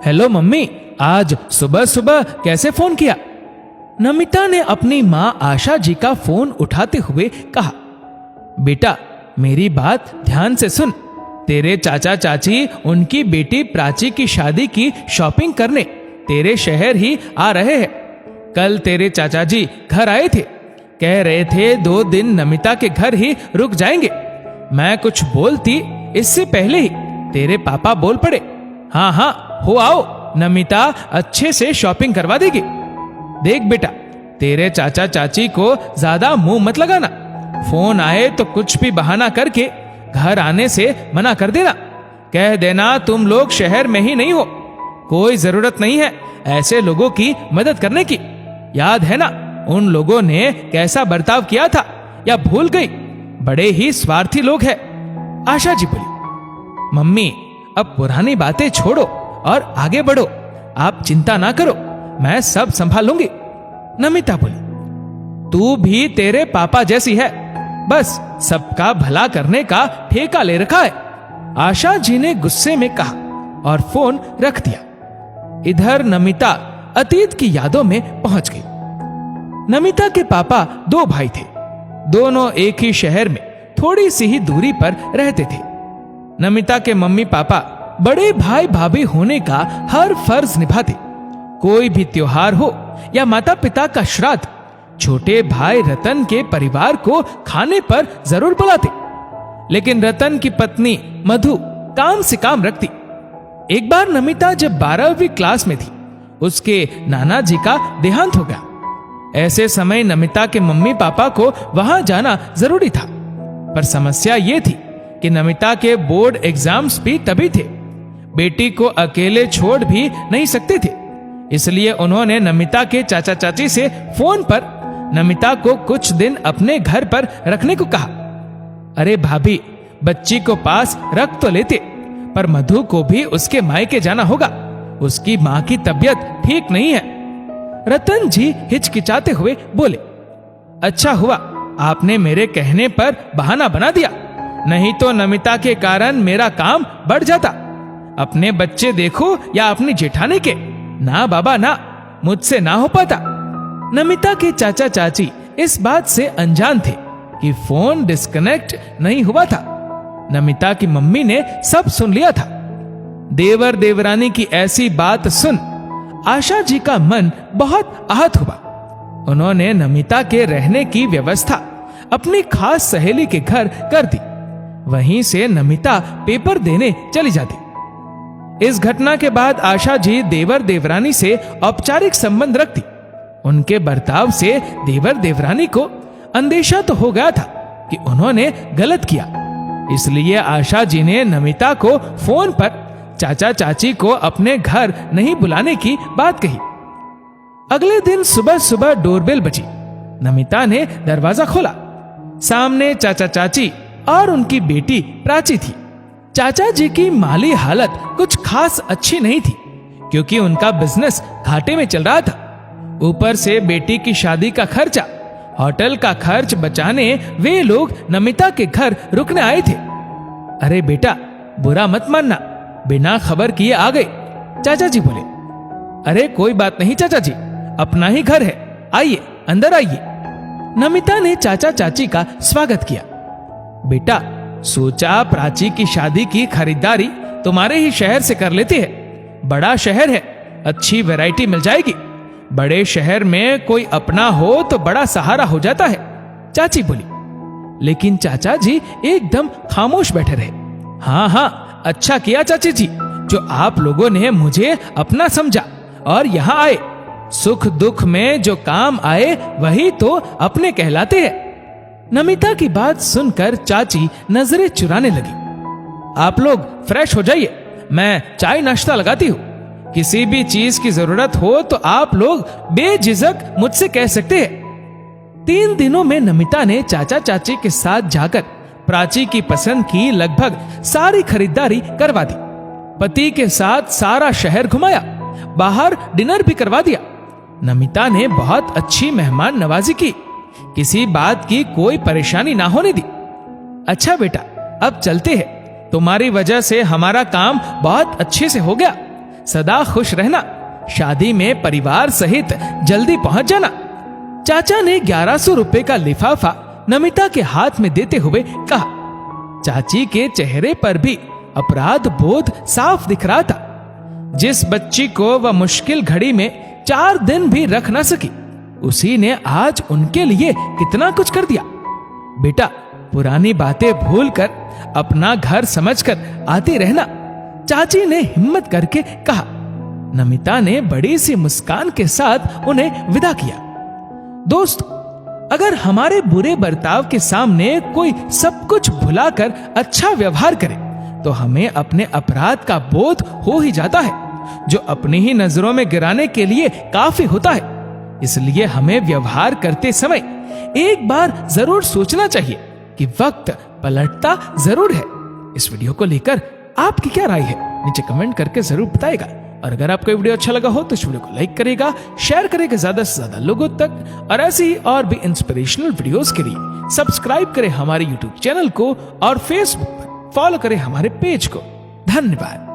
Hello mummy, आज सुबह सुबह कैसे फोन किया? नमिता ने अपनी माँ आशा जी का फोन उठाते हुए कहा, बेटा मेरी बात ध्यान से सुन। तेरे चाचा चाची उनकी बेटी प्राची की शादी की शॉपिंग करने तेरे शहर ही आ रहे हैं। कल तेरे चाचा जी घर आए थे, कह रहे थे 2 दिन नमिता के घर ही रुक जाएंगे। मैं कुछ बोलती इससे पहले ही तेरे पापा बोल पड़े, हाँ हाँ हो आओ, नमिता अच्छे से शॉपिंग करवा देगी। देख बेटा, तेरे चाचा चाची को ज्यादा मुंह मत लगाना। फोन आए तो कुछ भी बहाना करके घर आने से मना कर देना। कह देना तुम लोग शहर में ही नहीं हो, कोई जरूरत नहीं है ऐसे लोगों की मदद करने की। याद है ना उन लोगों ने कैसा बर्ताव किया था, या भूल गई? बड़े ही स्वार्थी लोग हैं। आशा जी बोली, मम्मी अब पुरानी बातें छोड़ो और आगे बढ़ो। आप चिंता ना करो, मैं सब संभालूंगी। नमिता बोली, तू भी तेरे पापा जैसी है, बस सबका भला करने का ठेका ले रखा है। आशा जी ने गुस्से में कहा और फोन रख दिया। इधर नमिता अतीत की यादों में पहुंच गई। नमिता के पापा 2 भाई थे, दोनों एक ही शहर में थोड़ी सी ही दूरी पर रहते थे। नमिता के मम्मी पापा बड़े भाई भाभी होने का हर फर्ज निभाते। कोई भी त्योहार हो या माता पिता का श्राद्ध, छोटे भाई रतन के परिवार को खाने पर जरूर बुलाते। लेकिन रतन की पत्नी मधु काम से काम रखती। एक बार नमिता जब 12वीं क्लास में थी, उसके नाना जी का देहांत हो गया। ऐसे समय नमिता के मम्मी पापा को वहां जाना जरूरी था, पर समस्या ये थी कि नमिता के बोर्ड एग्जाम्स भी तभी थे। बेटी को अकेले छोड़ भी नहीं सकते थे, इसलिए उन्होंने नमिता के चाचा चाची से फोन पर नमिता को कुछ दिन अपने घर पर रखने को कहा। अरे भाभी, बच्ची को पास रख तो लेते, पर मधु को भी उसके मायके जाना होगा, उसकी माँ की तबीयत ठीक नहीं है। रतन जी हिचकिचाते हुए बोले, अच्छा हुआ आपने मेरे कहने पर बहाना बना दिया, नहीं तो नमिता के कारण मेरा काम बढ़ जाता। अपने बच्चे देखो या अपनी जेठानी के, ना बाबा ना, मुझसे ना हो पाता। नमिता के चाचा चाची इस बात से अनजान थे कि फोन डिस्कनेक्ट नहीं हुआ था। नमिता की मम्मी ने सब सुन लिया था। देवर देवरानी की ऐसी बात सुन आशा जी का मन बहुत आहत हुआ। उन्होंने नमिता के रहने की व्यवस्था अपनी खास सहेली के घर कर दी। वहीं से नमिता पेपर देने चली जाती। इस घटना के बाद आशा जी देवर देवरानी से औपचारिक संबंध रखती। उनके बर्ताव से देवर देवरानी को अंदेशा तो हो गया था कि उन्होंने गलत किया, इसलिए आशा जी ने नमिता को फोन पर चाचा चाची को अपने घर नहीं बुलाने की बात कही। अगले दिन सुबह सुबह डोरबेल बजी। नमिता ने दरवाजा खोला। सामने चाचा चाची और उनकी बेटी प्राची थी। चाचा जी की माली हालत कुछ खास अच्छी नहीं थी, क्योंकि उनका बिजनेस घाटे में चल रहा था। ऊपर से बेटी की शादी का खर्चा, होटल का खर्च बचाने वे लोग नमिता के घर रुकने आए थे। अरे बेटा, बुरा मत मानना, बिना खबर किए आ गए, चाचा जी बोले। अरे कोई बात नहीं चाचा जी, अपना ही घर है, आइए अंदर आइए। नमिता ने चाचा चाची का स्वागत किया। बेटा, सोचा प्राची की शादी की खरीदारी तुम्हारे ही शहर से कर लेते हैं। बड़ा शहर है, अच्छी वैरायटी मिल जाएगी। बड़े शहर में कोई अपना हो तो बड़ा सहारा हो जाता है, चाची बोली। लेकिन चाचा जी एकदम खामोश बैठे रहे। हाँ हाँ, अच्छा किया चाची जी, जो आप लोगों ने मुझे अपना समझा और यहाँ आए। सुख दुख में जो काम आए वही तो अपने कहलाते हैं। नमिता की बात सुनकर चाची नजरें चुराने लगी। आप लोग फ्रेश हो जाइए, मैं चाय नाश्ता लगाती हूँ। किसी भी चीज की जरूरत हो तो आप लोग बेझिझक मुझसे कह सकते हैं। 3 दिनों में नमिता ने चाचा चाची के साथ जाकर प्राची की पसंद की लगभग सारी खरीदारी करवा दी। पति के साथ सारा शहर घुमाया, बाहर डिनर भी करवा दिया। नमिता ने बहुत अच्छी मेहमान नवाजी की, किसी बात की कोई परेशानी ना होने दी। अच्छा बेटा, अब चलते हैं, तुम्हारी वजह से हमारा काम बहुत अच्छे से हो गया। सदा खुश रहना, शादी में परिवार सहित जल्दी पहुंच जाना। चाचा ने 1100 रुपए का लिफाफा नमिता के हाथ में देते हुए कहा। चाची के चेहरे पर भी अपराध बोध साफ दिख रहा था। जिस बच्ची को वह मुश्किल घड़ी में 4 दिन भी रख न सकी, उसी ने आज उनके लिए कितना कुछ कर दिया। बेटा, पुरानी बातें भूलकर अपना घर समझकर आती रहना, चाची ने हिम्मत करके कहा। नमिता ने बड़ी सी मुस्कान के साथ उन्हें विदा किया। दोस्तों, अगर हमारे बुरे बर्ताव के सामने कोई सब कुछ भुलाकर अच्छा व्यवहार करे तो हमें अपने अपराध का बोध हो ही जाता है, जो अपनी ही नजरों में गिराने के लिए काफी होता है। इसलिए हमें व्यवहार करते समय एक बार जरूर सोचना चाहिए कि वक्त पलटता जरूर है। इस वीडियो को लेकर आपकी क्या राय है, नीचे कमेंट करके जरूर बताएगा। और अगर आपको वीडियो अच्छा लगा हो तो इस वीडियो को लाइक करेगा, शेयर करेगा ज्यादा से ज्यादा लोगों तक। और ऐसी और भी इंस्पिरेशनल वीडियोस के लिए सब्सक्राइब करें हमारे यूट्यूब चैनल को और फेसबुक पर फॉलो करें हमारे पेज को। धन्यवाद।